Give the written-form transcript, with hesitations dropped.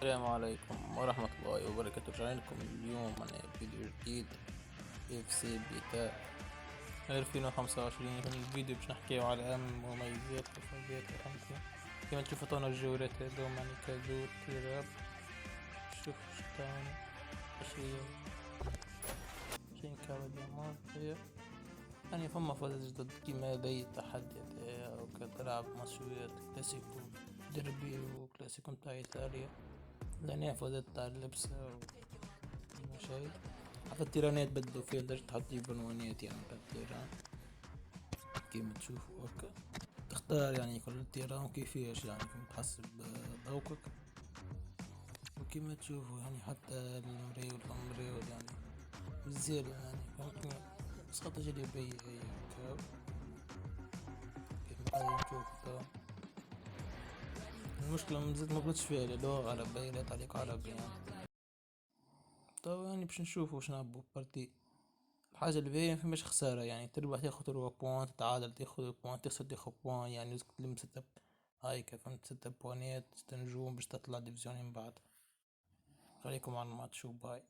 السلام عليكم ورحمة الله وبركاته. رجعنا لكم اليوم من فيديو جديد اف سي بيتا 2025. هون الفيديو باش نحكيو على أهم مميزات وفوائد الخمسة. كما تشوفوا طونا الجولات هذوما كازوت تيراب. شوف شتاني أشياء شين كابا ديامون هي يعني فما فوز جدد كيما هذا التحدي أو كتلعب ماتشات كلاسيكو دربي وكلاسيكو متاع إيطاليا. لأنها فوزت تاع اللبس شيء. حتى التيرانات بدلوا فيها لدرجة تحطي بنوانات يعني متاع التيران كيما تشوفوا هكا. تختار يعني كل تيران وكيفاش يعني تحسب ذوقك. وكيما تشوفوا يعني حتى المريول والمريول يعني مزيان يعني فهمتني. سقطة جليبية هي هكا كيما قاعدين نشوفوا. المشكلة مزيد مبغتش فيها لا لغة عربية لا تعليق عربي يعني. طبعا يعني باش نشوفوا واش نلعبوا بارتي. الحاجة اللي باهية مفيهاش خسارة يعني تربح تاخد 4 بوان تتعادل تاخد بوان تخسر تاخد بوان يعني لازم تلم 6 هايكا فهمت 6 بوانات 6 نجوم باش تطلع ديفيزيون من بعد. خليكم على الماتش وباي.